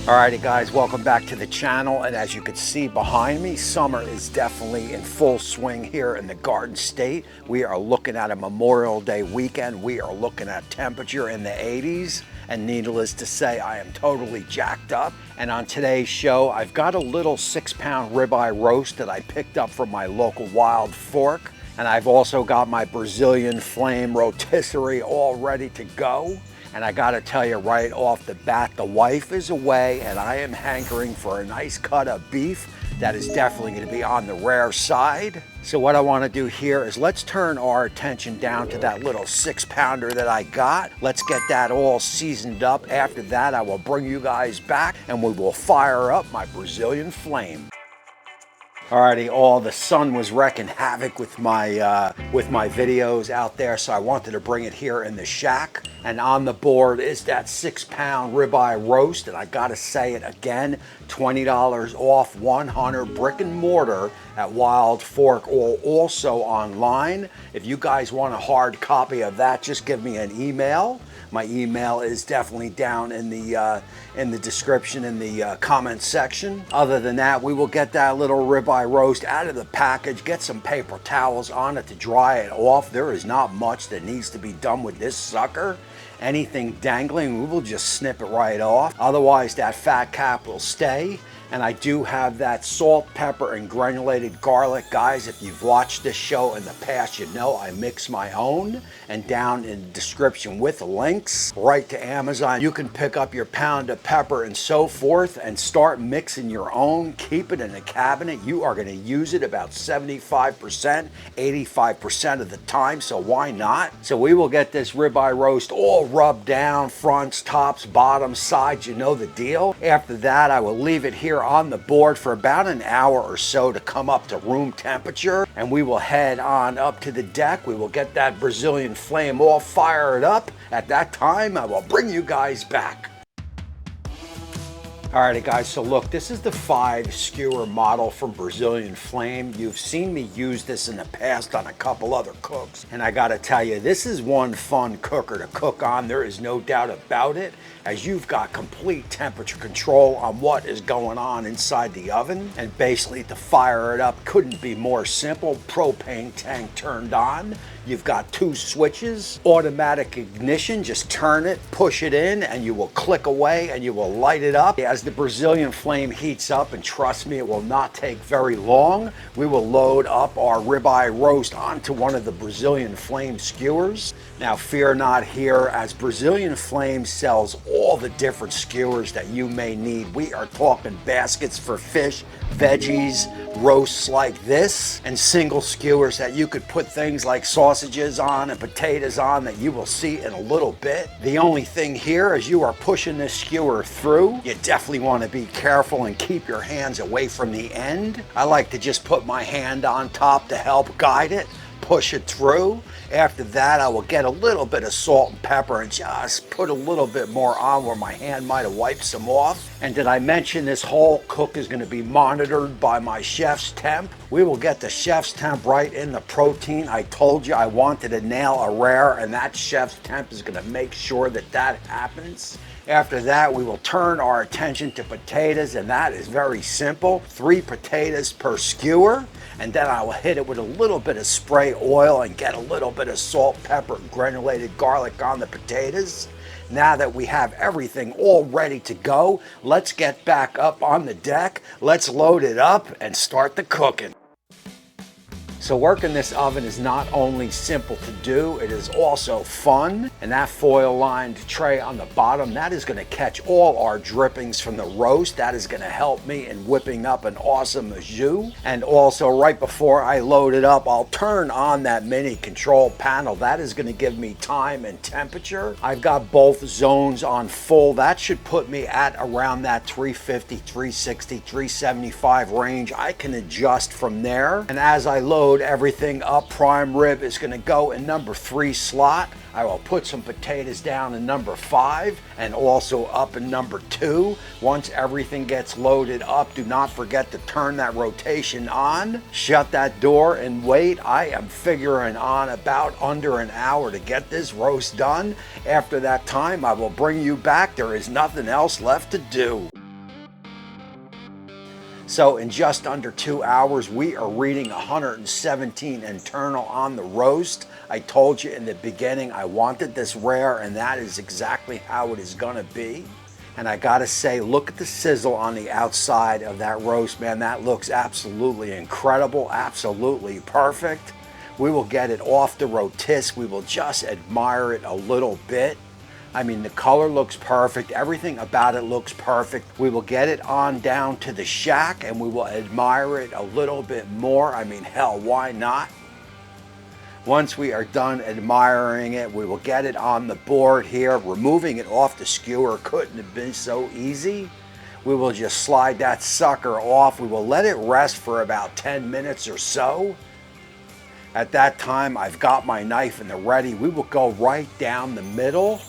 Alrighty guys, welcome back to the channel, and as you can see behind me, summer is definitely in full swing here in the Garden State. We are looking at a Memorial Day weekend. We are looking at temperature in the 80s, and needless to say, I am totally jacked up. And on today's show, I've got a little 6-pound ribeye roast that I picked up from my local Wild Fork, and I've also got my Brazilian flame rotisserie all ready to go. And I gotta tell you right off the bat, the wife is away and I am hankering for a nice cut of beef that is definitely gonna be on the rare side. So what I wanna do here is let's turn our attention down to that little 6-pounder that I got. Let's get that all seasoned up. After that, I will bring you guys back and we will fire up my Brazilian flame. Alrighty, the sun was wreaking havoc with my videos out there, so I wanted to bring it here in the shack. And on the board is that 6-pound ribeye roast, and I gotta say it again, $20 off, 100 brick and mortar at Wild Fork, or also online. If you guys want a hard copy of that, just give me an email. My email is definitely down in the description, in the comment section. Other than that, we will get that little ribeye roast out of the package, get some paper towels on it to dry it off. There is not much that needs to be done with this sucker. Anything dangling, we will just snip it right off. Otherwise, that fat cap will stay. And I do have that salt, pepper, and granulated garlic. Guys, if you've watched this show in the past, you know I mix my own. And down in the description with links right to Amazon, you can pick up your pound of pepper and so forth and start mixing your own. Keep it in the cabinet. You are going to use it about 75%, 85% of the time, so why not? So we will get this ribeye roast all rubbed down, fronts, tops, bottoms, sides, you know the deal. After that, I will leave it here on the board for about an hour or so to come up to room temperature, and we will head on up to the deck. We will get that Brazilian flame all fired up. At that time, I will bring you guys back. Alrighty guys, so look, this is the 5 skewer model from Brazilian Flame. You've seen me use this in the past on a couple other cooks, and I gotta tell you, this is one fun cooker to cook on. There is no doubt about it, as you've got complete temperature control on what is going on inside the oven. And basically to fire it up couldn't be more simple. Propane tank turned on. You've got 2 switches, automatic ignition, just turn it, push it in, and you will click away and you will light it up. As the Brazilian Flame heats up, and trust me, it will not take very long, we will load up our ribeye roast onto one of the Brazilian Flame skewers. Now fear not here, as Brazilian Flame sells all the different skewers that you may need. We are talking baskets for fish, veggies, roasts like this, and single skewers that you could put things like sausages on and potatoes on that you will see in a little bit. The only thing here, as you are pushing this skewer through, you definitely want to be careful and keep your hands away from the end. I like to just put my hand on top to help guide it, push it through. After that, I will get a little bit of salt and pepper and just put a little bit more on where my hand might have wiped some off. And did I mention this whole cook is going to be monitored by my chef's temp? We will get the chef's temp right in the protein. I told you I wanted to nail a rare, and that chef's temp is going to make sure that that happens. After that, we will turn our attention to potatoes, and that is very simple. 3 potatoes per skewer, and then I will hit it with a little bit of spray oil and get a little bit of salt, pepper, and granulated garlic on the potatoes. Now that we have everything all ready to go, let's get back up on the deck. Let's load it up and start the cooking. So working this oven is not only simple to do, it is also fun. And that foil lined tray on the bottom, that is going to catch all our drippings from the roast. That is going to help me in whipping up an awesome jus. And also right before I load it up, I'll turn on that mini control panel. That is going to give me time and temperature. I've got both zones on full. That should put me at around that 350, 360, 375 range. I can adjust from there. And as I load everything up, prime rib is going to go in number 3 slot. I will put some potatoes down in number 5 and also up in number 2. Once everything gets loaded up, do not forget to turn that rotation on. Shut that door and wait. I am figuring on about under an hour to get this roast done. After that time, I will bring you back. There is nothing else left to do. So in just under 2 hours, we are reading 117 internal on the roast. I told you in the beginning I wanted this rare, and that is exactly how it is gonna be. And I gotta say, look at the sizzle on the outside of that roast, man. That looks absolutely incredible, absolutely perfect. We will get it off the rotisserie. We will just admire it a little bit. I mean, the color looks perfect. Everything about it looks perfect. We will get it on down to the shack and we will admire it a little bit more. I mean, hell, why not? Once we are done admiring it, we will get it on the board here. Removing it off the skewer couldn't have been so easy. We will just slide that sucker off. We will let it rest for about 10 minutes or so. At that time, I've got my knife in the ready. We will go right down the middle.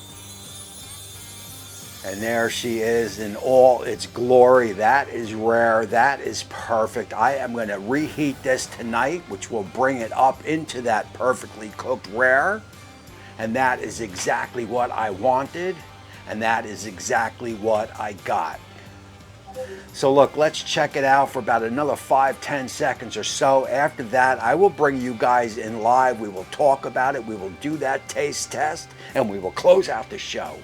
And there she is in all its glory. That is rare, that is perfect. I am gonna reheat this tonight, which will bring it up into that perfectly cooked rare. And that is exactly what I wanted, and that is exactly what I got. So look, let's check it out for about another 5-10 seconds or so. After that, I will bring you guys in live. We will talk about it, we will do that taste test, and we will close out the show.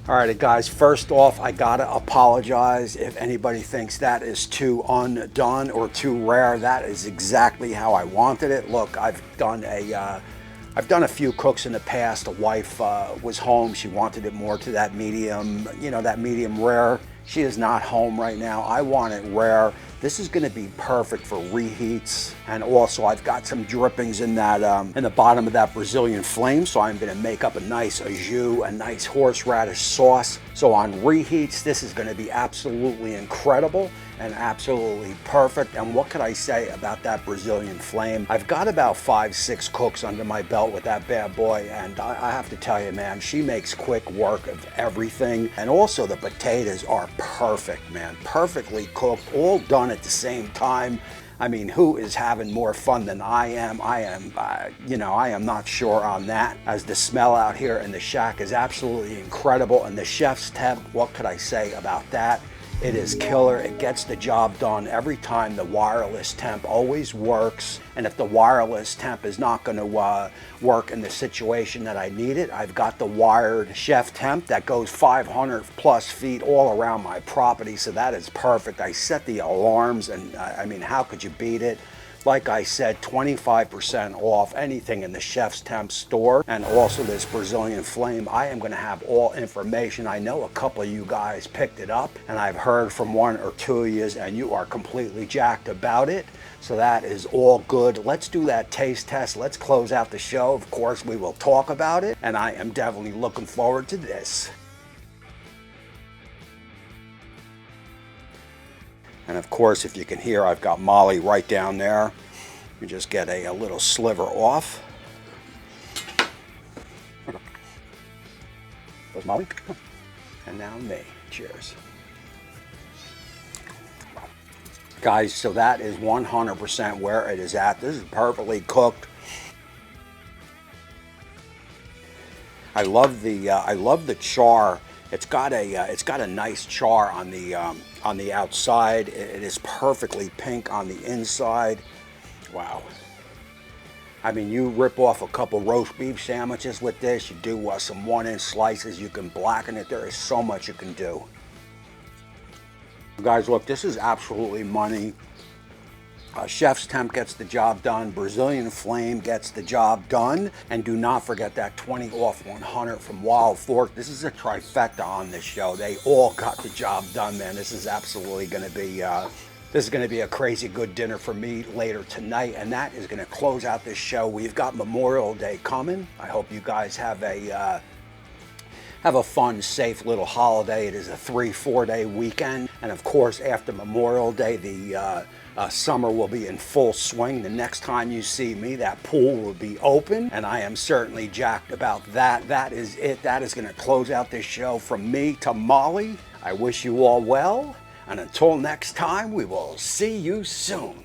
All right, guys, first off, I gotta apologize if anybody thinks that is too undone or too rare. That is exactly how I wanted it. Look, I've done a few cooks in the past. The wife was home. She wanted it more to that medium, you know, that medium rare. She is not home right now. I want it rare. This is gonna be perfect for reheats. And also I've got some drippings in that, in the bottom of that Brazilian flame. So I'm gonna make up a nice au jus, a nice horseradish sauce. So on reheats, this is gonna be absolutely incredible and absolutely perfect. And what could I say about that Brazilian flame? I've got about 5-6 cooks under my belt with that bad boy, and I have to tell you, man, she makes quick work of everything. And also the potatoes are perfect, man, perfectly cooked, all done at the same time. I mean, who is having more fun than I am? You know, I am not sure on that, as the smell out here in the shack is absolutely incredible. And the chef's temp, what could I say about that? It is killer. It gets the job done every time. The wireless temp always works. And if the wireless temp is not going to work in the situation that I need it, I've got the wired chef temp that goes 500 plus feet all around my property. So that is perfect. I set the alarms, and I mean, how could you beat it? Like I said, 25% off anything in the Chef's Temp store, and also this Brazilian flame. I am going to have all information. I know a couple of you guys picked it up, and I've heard from 1 or 2 of you, and you are completely jacked about it. So that is all good. Let's do that taste test. Let's close out the show. Of course, we will talk about it, and I am definitely looking forward to this. And of course, if you can hear, I've got Molly right down there. You just get a little sliver off. There's Molly. And now me. Cheers. Guys, so that is 100% where it is at. This is perfectly cooked. I love the char. It's got a nice char on the outside. It is perfectly pink on the inside. Wow. I mean, you rip off a couple roast beef sandwiches with this. You do some 1-inch slices. You can blacken it. There is so much you can do. Guys, look, this is absolutely money. Chef's Temp gets the job done. Brazilian Flame gets the job done. And do not forget that 20 off 100 from Wild Fork. This is a trifecta on this show. They all got the job done, man. This is absolutely going to be a crazy good dinner for me later tonight, and that is going to close out this show. We've got Memorial Day coming. I hope you guys have a fun, safe little holiday. It is a 3-4 day weekend, and of course, after Memorial Day, the summer will be in full swing. The next time you see me, that pool will be open, and I am certainly jacked about that. That is it. That is going to close out this show from me to Molly. I wish you all well, and until next time, we will see you soon.